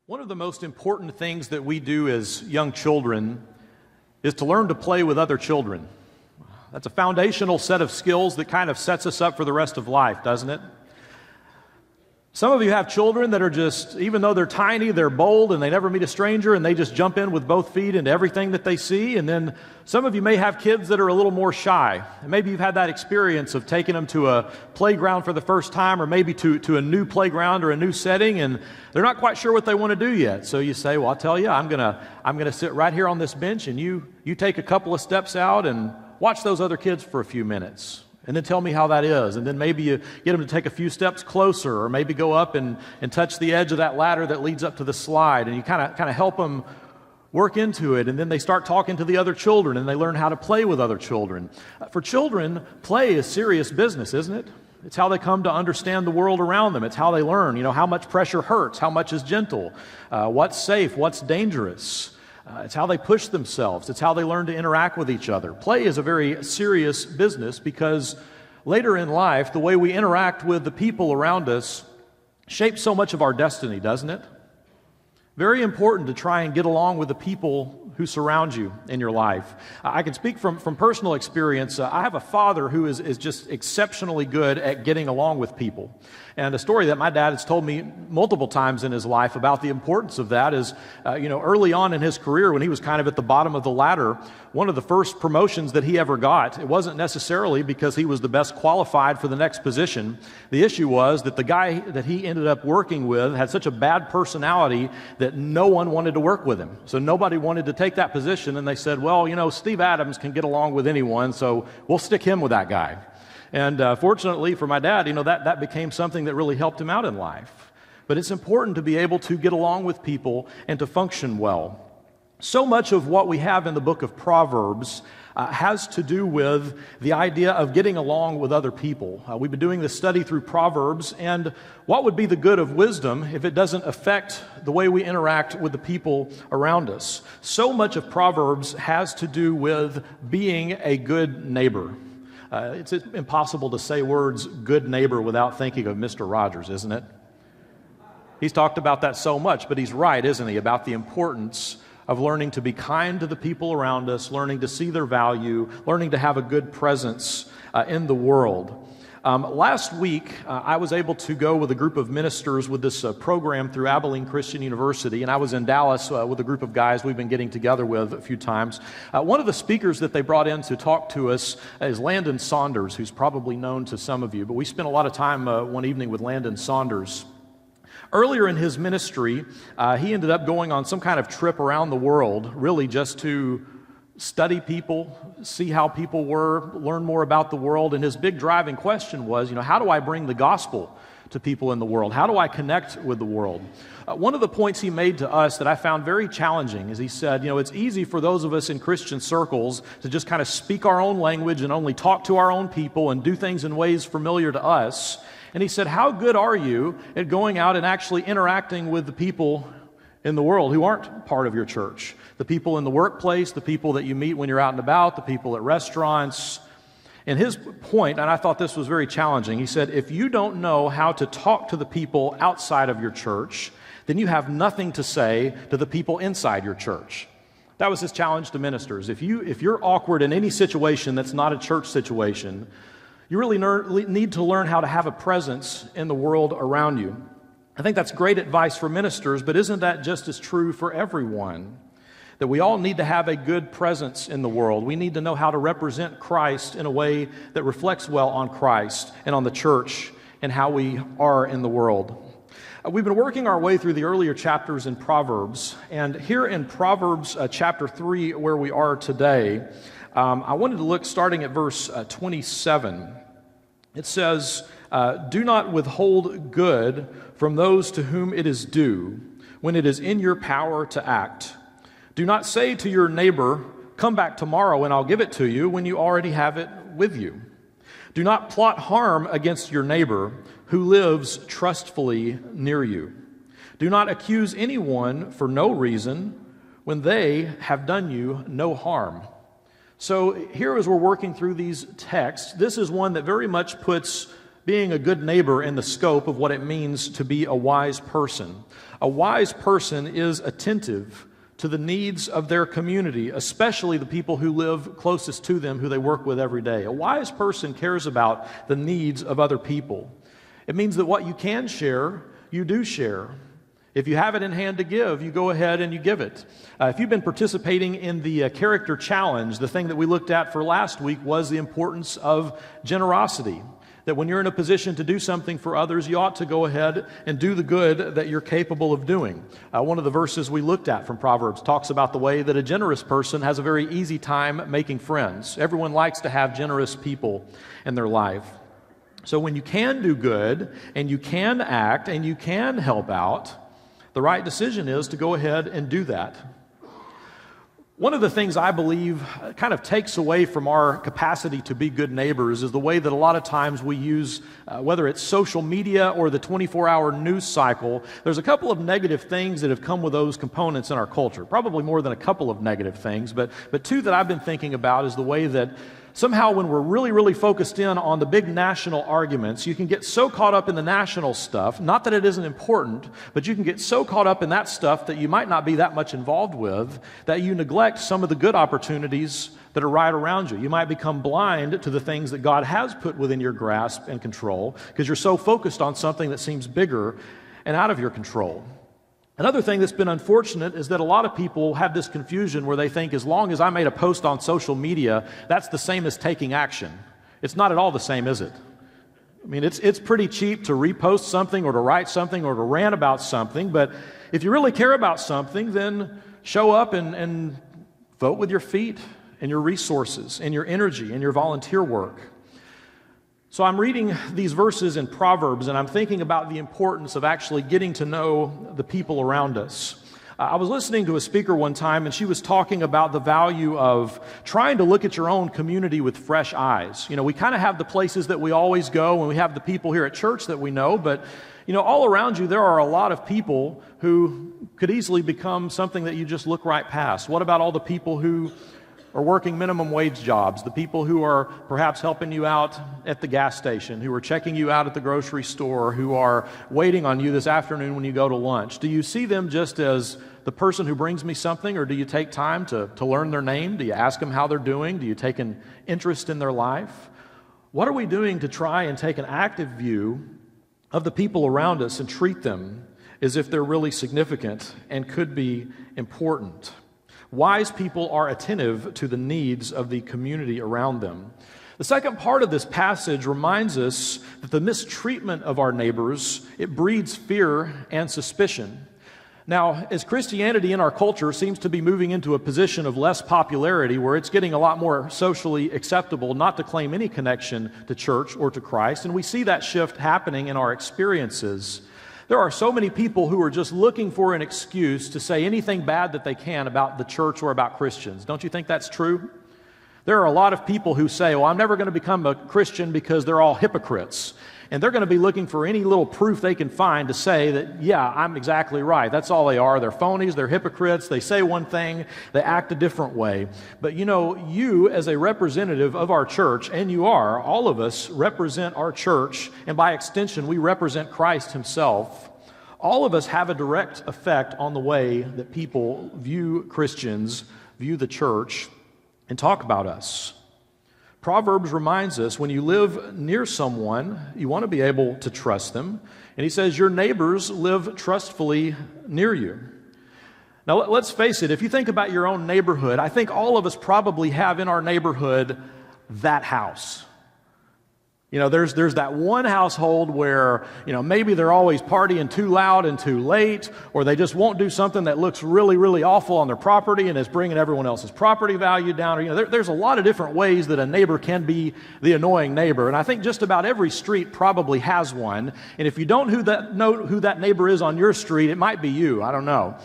One of the most important things that we do as young children is to learn to play with other children. That's a foundational set of skills that kind of sets us up for the rest of life, doesn't it? Some of you have children that are just, even though they're tiny, they're bold and they never meet a stranger and they just jump in with both feet into everything that they see. And then some of you may have kids that are a little more shy. And maybe you've had that experience of taking them to a playground for the first time, or maybe to a new playground or a new setting, and they're not quite sure what they want to do yet. So you say, well, I'll tell you, I'm gonna sit right here on this bench, and you take a couple of steps out and watch those other kids for a few minutes. And then tell me how that is. And then maybe you get them to take a few steps closer, or maybe go up and touch the edge of that ladder that leads up to the slide. And you kind of help them work into it. And then they start talking to the other children, and they learn how to play with other children. For children, play is serious business, isn't it? It's how they come to understand the world around them. It's how they learn, how much pressure hurts, how much is gentle, what's safe, what's dangerous. It's how they push themselves. It's how they learn to interact with each other. Play is a very serious business because later in life, the way we interact with the people around us shapes so much of our destiny, doesn't it? Very important to try and get along with the people who surround you in your life. I can speak from personal experience. I have a father who is just exceptionally good at getting along with people. And a story that my dad has told me multiple times in his life about the importance of that is, early on in his career when he was kind of at the bottom of the ladder, one of the first promotions that he ever got, it wasn't necessarily because he was the best qualified for the next position. The issue was that the guy that he ended up working with had such a bad personality that no one wanted to work with him. So nobody wanted to take that position, and they said, well, Steve Adams can get along with anyone, so we'll stick him with that guy. And fortunately for my dad, that became something that really helped him out in life. But it's important to be able to get along with people and to function well. So much of what we have in the book of Proverbs has to do with the idea of getting along with other people. We've been doing this study through Proverbs, and what would be the good of wisdom if it doesn't affect the way we interact with the people around us? So much of Proverbs has to do with being a good neighbor. It's impossible to say words good neighbor without thinking of Mr. Rogers, isn't it? He's talked about that so much, but he's right, isn't he, about the importance of learning to be kind to the people around us, learning to see their value, learning to have a good presence in the world. Last week, I was able to go with a group of ministers with this program through Abilene Christian University, and I was in Dallas with a group of guys we've been getting together with a few times. One of the speakers that they brought in to talk to us is Landon Saunders, who's probably known to some of you, but we spent a lot of time one evening with Landon Saunders. Earlier in his ministry, he ended up going on some kind of trip around the world, really just to study people, see how people were, learn more about the world. And his big driving question was, how do I bring the gospel to people in the world? How do I connect with the world? One of the points he made to us that I found very challenging is he said, it's easy for those of us in Christian circles to just kind of speak our own language and only talk to our own people and do things in ways familiar to us. And he said, how good are you at going out and actually interacting with the people in the world who aren't part of your church? The people in the workplace, the people that you meet when you're out and about, the people at restaurants. And his point, and I thought this was very challenging, he said, if you don't know how to talk to the people outside of your church, then you have nothing to say to the people inside your church. That was his challenge to ministers. If you're awkward in any situation that's not a church situation, you really need to learn how to have a presence in the world around you. I think that's great advice for ministers, but isn't that just as true for everyone? That we all need to have a good presence in the world. We need to know how to represent Christ in a way that reflects well on Christ and on the church and how we are in the world. We've been working our way through the earlier chapters in Proverbs, and here in Proverbs chapter 3, where we are today, I wanted to look starting at verse 27. It says, do not withhold good from those to whom it is due when it is in your power to act. Do not say to your neighbor, come back tomorrow and I'll give it to you, when you already have it with you. Do not plot harm against your neighbor who lives trustfully near you. Do not accuse anyone for no reason when they have done you no harm. So here as we're working through these texts, this is one that very much puts being a good neighbor in the scope of what it means to be a wise person. A wise person is attentive to the needs of their community, especially the people who live closest to them, who they work with every day. A wise person cares about the needs of other people. It means that what you can share, you do share. If you have it in hand to give, you go ahead and you give it. If you've been participating in the character challenge, the thing that we looked at for last week was the importance of generosity. That when you're in a position to do something for others, you ought to go ahead and do the good that you're capable of doing. One of the verses we looked at from Proverbs talks about the way that a generous person has a very easy time making friends. Everyone likes to have generous people in their life. So when you can do good, and you can act, and you can help out, the right decision is to go ahead and do that. One of the things I believe kind of takes away from our capacity to be good neighbors is the way that a lot of times we use, whether it's social media or the 24-hour news cycle, there's a couple of negative things that have come with those components in our culture. Probably more than a couple of negative things, but two that I've been thinking about is the way that somehow when we're really, really focused in on the big national arguments, you can get so caught up in the national stuff, not that it isn't important, but you can get so caught up in that stuff that you might not be that much involved with, that you neglect some of the good opportunities that are right around you. You might become blind to the things that God has put within your grasp and control because you're so focused on something that seems bigger and out of your control. Another thing that's been unfortunate is that a lot of people have this confusion where they think as long as I made a post on social media, that's the same as taking action. It's not at all the same, is it? I mean, it's pretty cheap to repost something or to write something or to rant about something, but if you really care about something, then show up and vote with your feet and your resources and your energy and your volunteer work. So I'm reading these verses in Proverbs, and I'm thinking about the importance of actually getting to know the people around us. I was listening to a speaker one time, and she was talking about the value of trying to look at your own community with fresh eyes. You know, we kind of have the places that we always go, and we have the people here at church that we know, but, you know, all around you, there are a lot of people who could easily become something that you just look right past. What about all the people who are working minimum wage jobs, the people who are perhaps helping you out at the gas station, who are checking you out at the grocery store, who are waiting on you this afternoon when you go to lunch? Do you see them just as the person who brings me something, or do you take time to learn their name? Do you ask them how they're doing? Do you take an interest in their life? What are we doing to try and take an active view of the people around us and treat them as if they're really significant and could be important? Wise people are attentive to the needs of the community around them. The second part of this passage reminds us that the mistreatment of our neighbors, it breeds fear and suspicion. Now, as Christianity in our culture seems to be moving into a position of less popularity, where it's getting a lot more socially acceptable not to claim any connection to church or to Christ, and we see that shift happening in our experiences, there are so many people who are just looking for an excuse to say anything bad that they can about the church or about Christians. Don't you think that's true? There are a lot of people who say, well, I'm never going to become a Christian because they're all hypocrites. And they're going to be looking for any little proof they can find to say that, yeah, I'm exactly right. That's all they are. They're phonies. They're hypocrites. They say one thing. They act a different way. But you know, you as a representative of our church, and you are, all of us represent our church, and by extension, we represent Christ himself. All of us have a direct effect on the way that people view Christians, view the church, and talk about us. Proverbs reminds us when you live near someone, you want to be able to trust them. And he says your neighbors live trustfully near you. Now, let's face it, if you think about your own neighborhood, I think all of us probably have in our neighborhood that house. You know, there's that one household where, you know, maybe they're always partying too loud and too late, or they just won't do something that looks really, really awful on their property and is bringing everyone else's property value down. Or, you know, there's a lot of different ways that a neighbor can be the annoying neighbor. And I think just about every street probably has one. And if you don't know who that neighbor is on your street, it might be you. I don't know.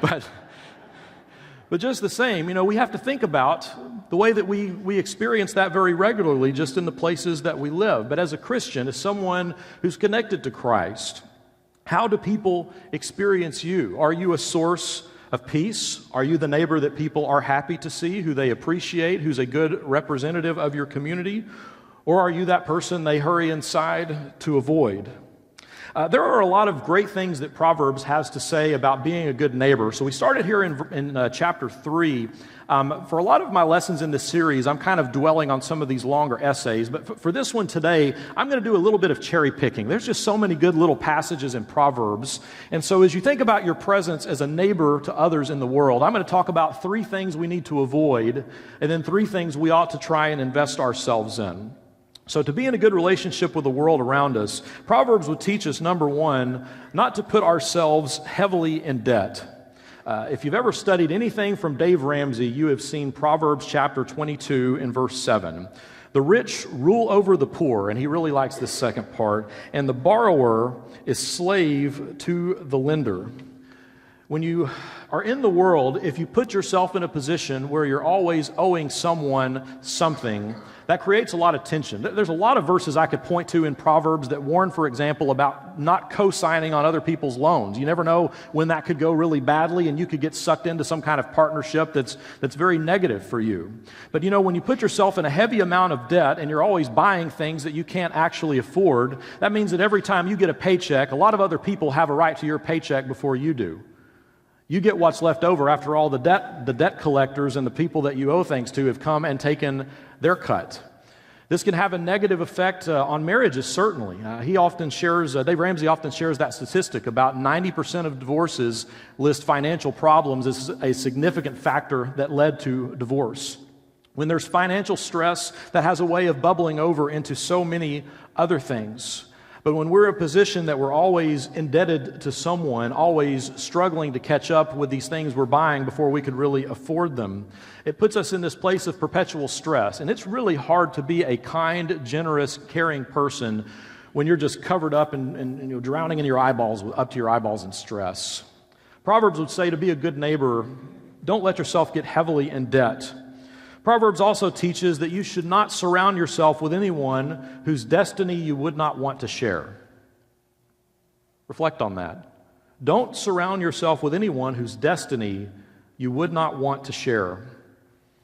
But just the same, you know, we have to think about the way that we experience that very regularly just in the places that we live. But as a Christian, as someone who's connected to Christ, how do people experience you? Are you a source of peace? Are you the neighbor that people are happy to see, who they appreciate, who's a good representative of your community? Or are you that person they hurry inside to avoid? There are a lot of great things that Proverbs has to say about being a good neighbor. So we started here in chapter 3. For a lot of my lessons in this series, I'm kind of dwelling on some of these longer essays. But for this one today, I'm going to do a little bit of cherry picking. There's just so many good little passages in Proverbs. And so as you think about your presence as a neighbor to others in the world, I'm going to talk about 3 things we need to avoid, and then 3 things we ought to try and invest ourselves in. So to be in a good relationship with the world around us, Proverbs would teach us, number 1, not to put ourselves heavily in debt. If you've ever studied anything from Dave Ramsey, you have seen Proverbs chapter 22 and verse 7. The rich rule over the poor, and he really likes this second part, and the borrower is slave to the lender. When you are in the world, if you put yourself in a position where you're always owing someone something, that creates a lot of tension. There's a lot of verses I could point to in Proverbs that warn, for example, about not co-signing on other people's loans. You never know when that could go really badly, and you could get sucked into some kind of partnership that's very negative for you. But when you put yourself in a heavy amount of debt and you're always buying things that you can't actually afford, that means that every time you get a paycheck, a lot of other people have a right to your paycheck before you do. You get what's left over after all the debt collectors and the people that you owe things to have come and taken their cut. This can have a negative effect on marriages, certainly. Dave Ramsey often shares that statistic. About 90% of divorces list financial problems as a significant factor that led to divorce. When there's financial stress, that has a way of bubbling over into so many other things. But when we're in a position that we're always indebted to someone, always struggling to catch up with these things we're buying before we could really afford them, it puts us in this place of perpetual stress. And it's really hard to be a kind, generous, caring person when you're just covered up and drowning in your eyeballs, up to your eyeballs in stress. Proverbs would say to be a good neighbor, don't let yourself get heavily in debt. Proverbs also teaches that you should not surround yourself with anyone whose destiny you would not want to share. Reflect on that. Don't surround yourself with anyone whose destiny you would not want to share.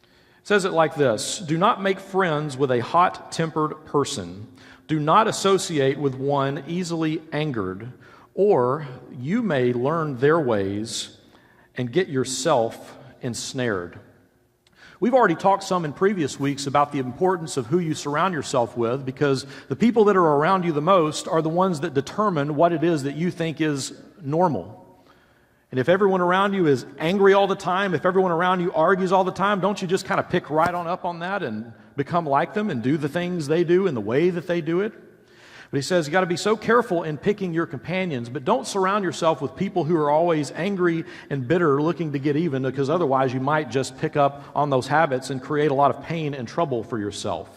It says it like this: do not make friends with a hot-tempered person. Do not associate with one easily angered, or you may learn their ways and get yourself ensnared. We've already talked some in previous weeks about the importance of who you surround yourself with, because the people that are around you the most are the ones that determine what it is that you think is normal. And if everyone around you is angry all the time, if everyone around you argues all the time, don't you just kind of pick right on up on that and become like them and do the things they do in the way that they do it? But he says you got to be so careful in picking your companions, but don't surround yourself with people who are always angry and bitter, looking to get even, because otherwise you might just pick up on those habits and create a lot of pain and trouble for yourself.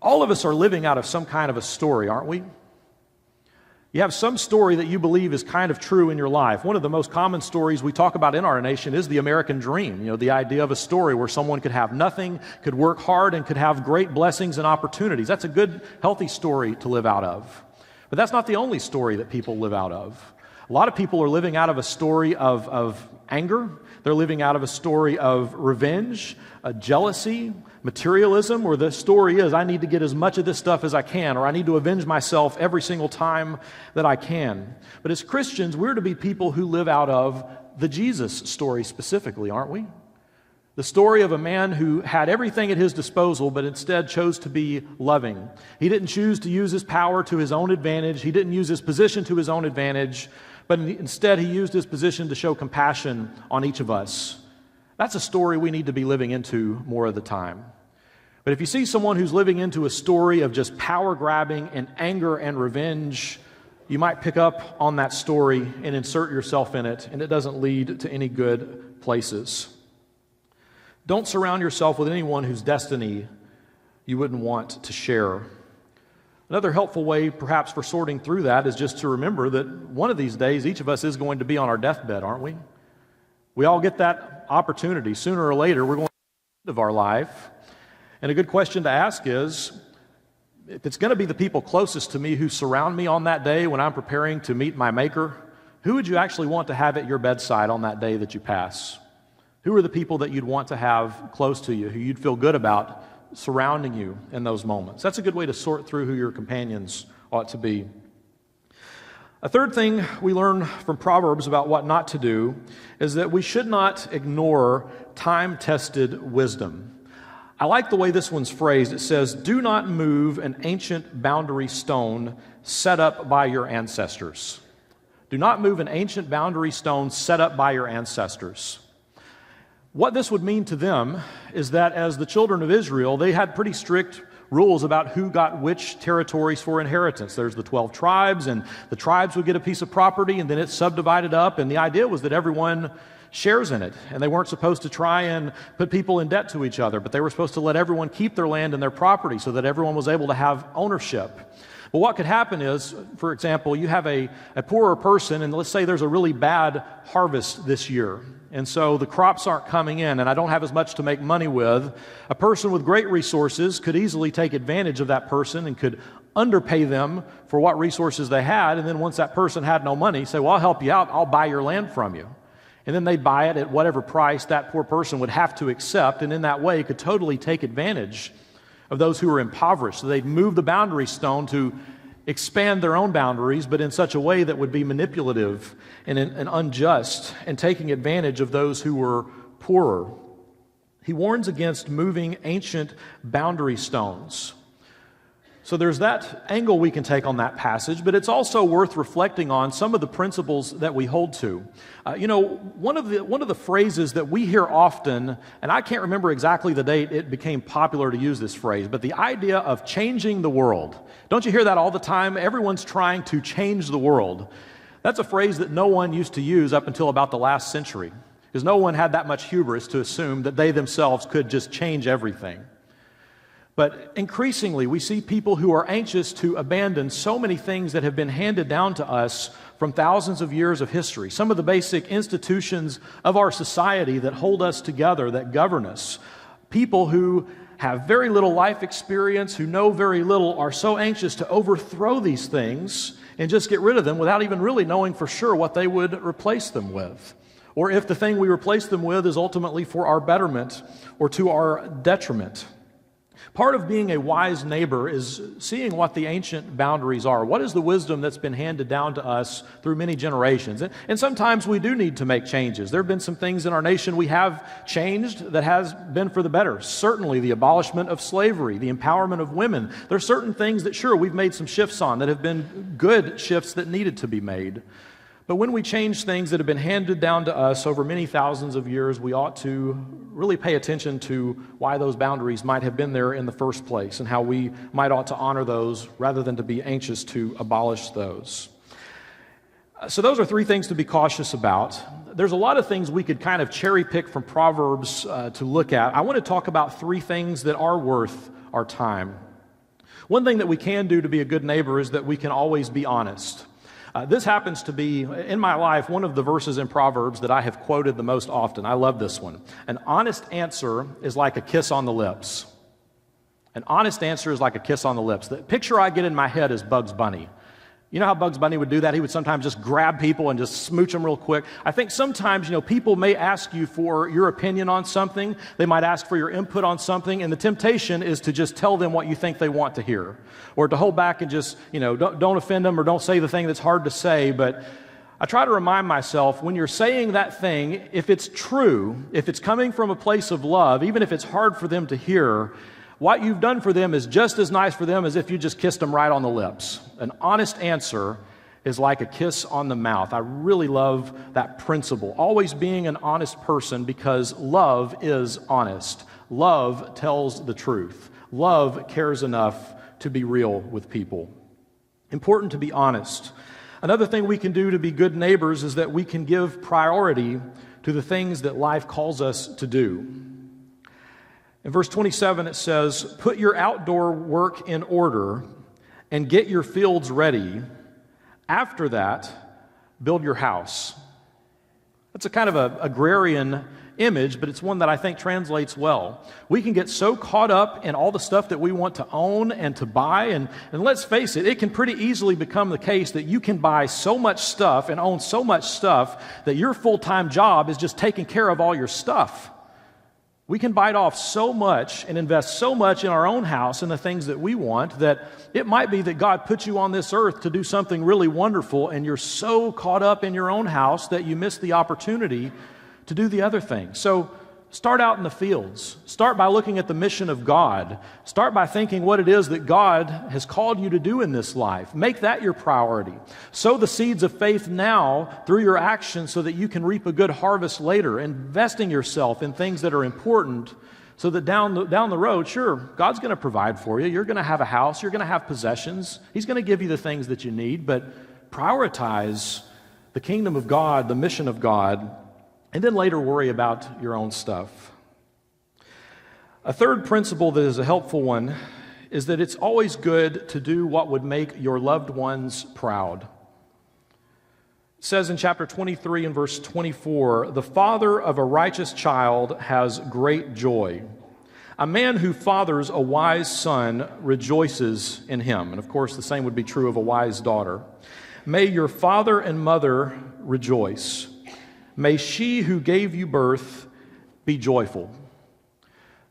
All of us are living out of some kind of a story, aren't we? You have some story that you believe is kind of true in your life. One of the most common stories we talk about in our nation is the American dream. The idea of a story where someone could have nothing, could work hard, and could have great blessings and opportunities. That's a good, healthy story to live out of. But that's not the only story that people live out of. A lot of people are living out of a story of anger. They're living out of a story of revenge, jealousy, materialism, where the story is, I need to get as much of this stuff as I can, or I need to avenge myself every single time that I can. But as Christians, we're to be people who live out of the Jesus story specifically, aren't we? The story of a man who had everything at his disposal, but instead chose to be loving. He didn't choose to use his power to his own advantage. He didn't use his position to his own advantage, but instead he used his position to show compassion on each of us. That's a story we need to be living into more of the time. But if you see someone who's living into a story of just power grabbing and anger and revenge, you might pick up on that story and insert yourself in it, and it doesn't lead to any good places. Don't surround yourself with anyone whose destiny you wouldn't want to share. Another helpful way, perhaps, for sorting through that is just to remember that one of these days, each of us is going to be on our deathbed, aren't we? We all get that opportunity. Sooner or later, we're going to the end of our life. And a good question to ask is, if it's going to be the people closest to me who surround me on that day when I'm preparing to meet my Maker, who would you actually want to have at your bedside on that day that you pass? Who are the people that you'd want to have close to you, who you'd feel good about surrounding you in those moments. That's a good way to sort through who your companions ought to be. A third thing we learn from Proverbs about what not to do is that we should not ignore time-tested wisdom. I like the way this one's phrased. It says, "Do not move an ancient boundary stone set up by your ancestors." Do not move an ancient boundary stone set up by your ancestors. What this would mean to them is that as the children of Israel, they had pretty strict rules about who got which territories for inheritance. There's the 12 tribes, and the tribes would get a piece of property, and then it's subdivided up, and the idea was that everyone shares in it, and they weren't supposed to try and put people in debt to each other, but they were supposed to let everyone keep their land and their property so that everyone was able to have ownership. But what could happen is, for example, you have a poorer person, and let's say there's a really bad harvest this year, and so the crops aren't coming in, and I don't have as much to make money with. A person with great resources could easily take advantage of that person and could underpay them for what resources they had, and then once that person had no money, say, "Well, I'll help you out, I'll buy your land from you." And then they'd buy it at whatever price that poor person would have to accept, and in that way could totally take advantage of those who were impoverished. So they'd move the boundary stone to expand their own boundaries, but in such a way that would be manipulative and unjust, and taking advantage of those who were poorer. He warns against moving ancient boundary stones. So there's that angle we can take on that passage, but it's also worth reflecting on some of the principles that we hold to. One of the phrases that we hear often, and I can't remember exactly the date it became popular to use this phrase, but the idea of changing the world. Don't you hear that all the time? Everyone's trying to change the world. That's a phrase that no one used to use up until about the last century, because no one had that much hubris to assume that they themselves could just change everything. But increasingly, we see people who are anxious to abandon so many things that have been handed down to us from thousands of years of history. Some of the basic institutions of our society that hold us together, that govern us. People who have very little life experience, who know very little, are so anxious to overthrow these things and just get rid of them without even really knowing for sure what they would replace them with, or if the thing we replace them with is ultimately for our betterment or to our detriment. Part of being a wise neighbor is seeing what the ancient boundaries are. What is the wisdom that's been handed down to us through many generations? And sometimes we do need to make changes. There have been some things in our nation we have changed that has been for the better. Certainly the abolishment of slavery, the empowerment of women. There are certain things that, sure, we've made some shifts on that have been good shifts that needed to be made. But when we change things that have been handed down to us over many thousands of years, we ought to really pay attention to why those boundaries might have been there in the first place and how we might ought to honor those rather than to be anxious to abolish those. So those are three things to be cautious about. There's a lot of things we could kind of cherry pick from Proverbs to look at. I want to talk about three things that are worth our time. One thing that we can do to be a good neighbor is that we can always be honest. This happens to be, in my life, one of the verses in Proverbs that I have quoted the most often. I love this one. An honest answer is like a kiss on the lips. An honest answer is like a kiss on the lips. The picture I get in my head is Bugs Bunny. You know how Bugs Bunny would do that? He would sometimes just grab people and just smooch them real quick. I think sometimes, people may ask you for your opinion on something. They might ask for your input on something, and the temptation is to just tell them what you think they want to hear, or to hold back and just, don't offend them or don't say the thing that's hard to say. But I try to remind myself, when you're saying that thing, if it's true, if it's coming from a place of love, even if it's hard for them to hear, what you've done for them is just as nice for them as if you just kissed them right on the lips. An honest answer is like a kiss on the mouth. I really love that principle. Always being an honest person, because love is honest. Love tells the truth. Love cares enough to be real with people. Important to be honest. Another thing we can do to be good neighbors is that we can give priority to the things that life calls us to do. In verse 27, it says, "Put your outdoor work in order and get your fields ready. After that, build your house." That's a kind of an agrarian image, but it's one that I think translates well. We can get so caught up in all the stuff that we want to own and to buy, and let's face it, it can pretty easily become the case that you can buy so much stuff and own so much stuff that your full-time job is just taking care of all your stuff. We can bite off so much and invest so much in our own house and the things that we want that it might be that God put you on this earth to do something really wonderful, and you're so caught up in your own house that you miss the opportunity to do the other thing. So start out in the fields. Start by looking at the mission of God. Start by thinking what it is that God has called you to do in this life. Make that your priority. Sow the seeds of faith now through your actions so that you can reap a good harvest later, investing yourself in things that are important so that down the road, sure, God's going to provide for you. You're going to have a house. You're going to have possessions. He's going to give you the things that you need, but prioritize the kingdom of God, the mission of God, and then later worry about your own stuff. A third principle that is a helpful one is that it's always good to do what would make your loved ones proud. It says in chapter 23 and verse 24, "The father of a righteous child has great joy. A man who fathers a wise son rejoices in him." And of course, the same would be true of a wise daughter. "May your father and mother rejoice. May she who gave you birth be joyful."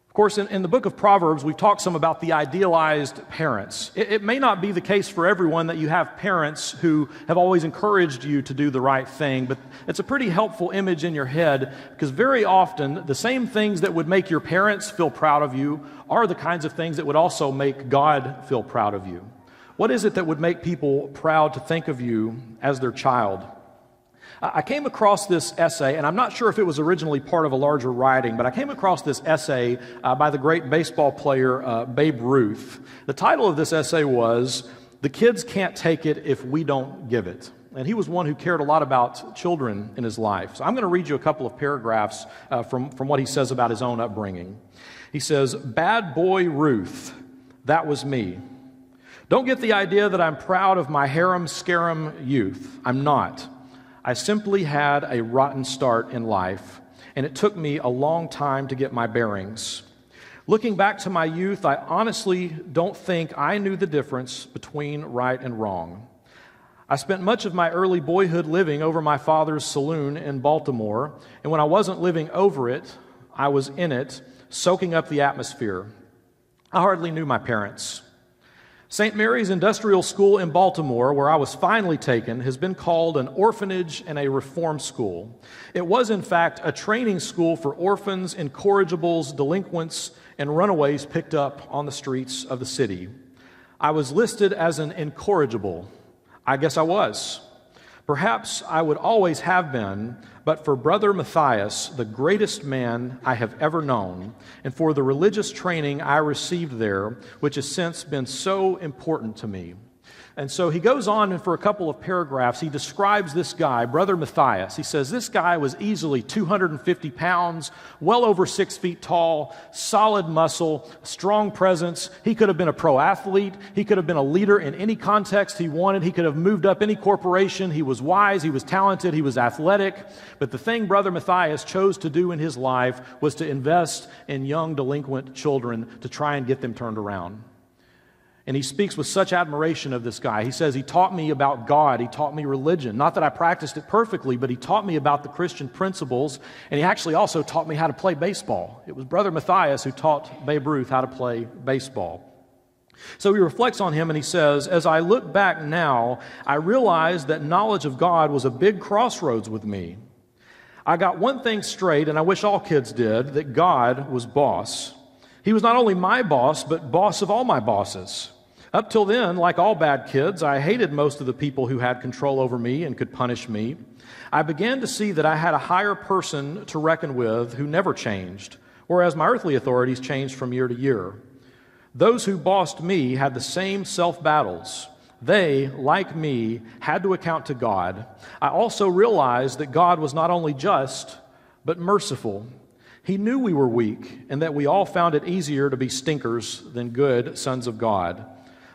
Of course, in the book of Proverbs, we've talked some about the idealized parents. It may not be the case for everyone that you have parents who have always encouraged you to do the right thing, but it's a pretty helpful image in your head because very often the same things that would make your parents feel proud of you are the kinds of things that would also make God feel proud of you. What is it that would make people proud to think of you as their child? I came across this essay, and I'm not sure if it was originally part of a larger writing, but I came across this essay by the great baseball player Babe Ruth. The title of this essay was, "The Kids Can't Take It If We Don't Give It." And he was one who cared a lot about children in his life. So I'm going to read you a couple of paragraphs from what he says about his own upbringing. He says, "Bad boy Ruth, that was me. Don't get the idea that I'm proud of my harem-scarum youth. I'm not. I simply had a rotten start in life, and it took me a long time to get my bearings. Looking back to my youth, I honestly don't think I knew the difference between right and wrong. I spent much of my early boyhood living over my father's saloon in Baltimore, and when I wasn't living over it, I was in it, soaking up the atmosphere. I hardly knew my parents. St. Mary's Industrial School in Baltimore, where I was finally taken, has been called an orphanage and a reform school. It was, in fact, a training school for orphans, incorrigibles, delinquents, and runaways picked up on the streets of the city. I was listed as an incorrigible. I guess I was. Perhaps I would always have been, but for Brother Matthias, the greatest man I have ever known, and for the religious training I received there, which has since been so important to me." And so he goes on, and for a couple of paragraphs, he describes this guy, Brother Matthias. He says, this guy was easily 250 pounds, well over 6 feet tall, solid muscle, strong presence. He could have been a pro athlete. He could have been a leader in any context he wanted. He could have moved up any corporation. He was wise. He was talented. He was athletic. But the thing Brother Matthias chose to do in his life was to invest in young delinquent children to try and get them turned around. And he speaks with such admiration of this guy. He says, he taught me about God. He taught me religion. Not that I practiced it perfectly, but he taught me about the Christian principles. And he actually also taught me how to play baseball. It was Brother Matthias who taught Babe Ruth how to play baseball. So he reflects on him and he says, as I look back now, I realize that knowledge of God was a big crossroads with me. I got one thing straight, and I wish all kids did, that God was boss. He was not only my boss, but boss of all my bosses. Up till then, like all bad kids, I hated most of the people who had control over me and could punish me. I began to see that I had a higher person to reckon with who never changed, whereas my earthly authorities changed from year to year. Those who bossed me had the same self-battles. They, like me, had to account to God. I also realized that God was not only just, but merciful. He knew we were weak and that we all found it easier to be stinkers than good sons of God.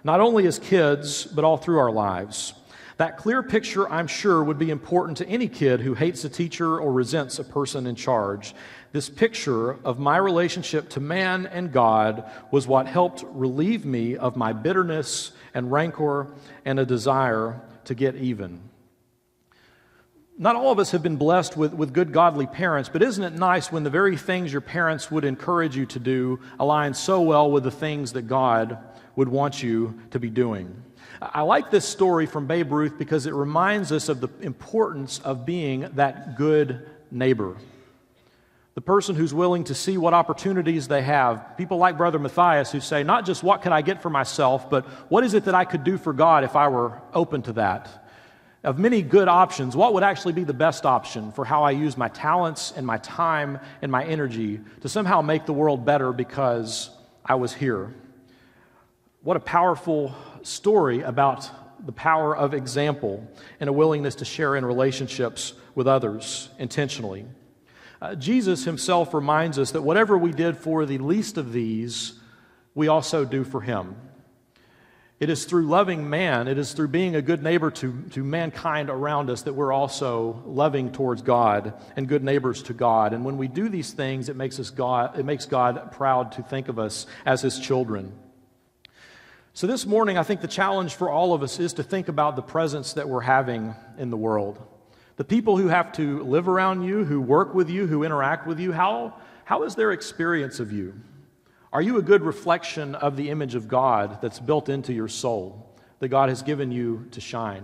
Not only as kids, but all through our lives. That clear picture, I'm sure, would be important to any kid who hates a teacher or resents a person in charge. This picture of my relationship to man and God was what helped relieve me of my bitterness and rancor and a desire to get even. Not all of us have been blessed with good, godly parents, but isn't it nice when the very things your parents would encourage you to do align so well with the things that God would want you to be doing? I like this story from Babe Ruth because it reminds us of the importance of being that good neighbor. The person who's willing to see what opportunities they have. People like Brother Matthias who say, not just what can I get for myself, but what is it that I could do for God if I were open to that? Of many good options, what would actually be the best option for how I use my talents and my time and my energy to somehow make the world better because I was here? What a powerful story about the power of example and a willingness to share in relationships with others intentionally. Jesus himself reminds us that whatever we did for the least of these, we also do for him. It is through loving man, it is through being a good neighbor to mankind around us that we're also loving towards God and good neighbors to God. And when we do these things, it makes God proud to think of us as his children. So this morning, I think the challenge for all of us is to think about the presence that we're having in the world. The people who have to live around you, who work with you, who interact with you, how is their experience of you? Are you a good reflection of the image of God that's built into your soul, that God has given you to shine?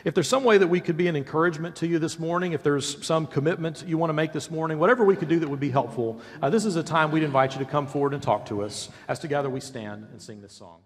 If there's some way that we could be an encouragement to you this morning, if there's some commitment you want to make this morning, whatever we could do that would be helpful, this is a time we'd invite you to come forward and talk to us as together we stand and sing this song.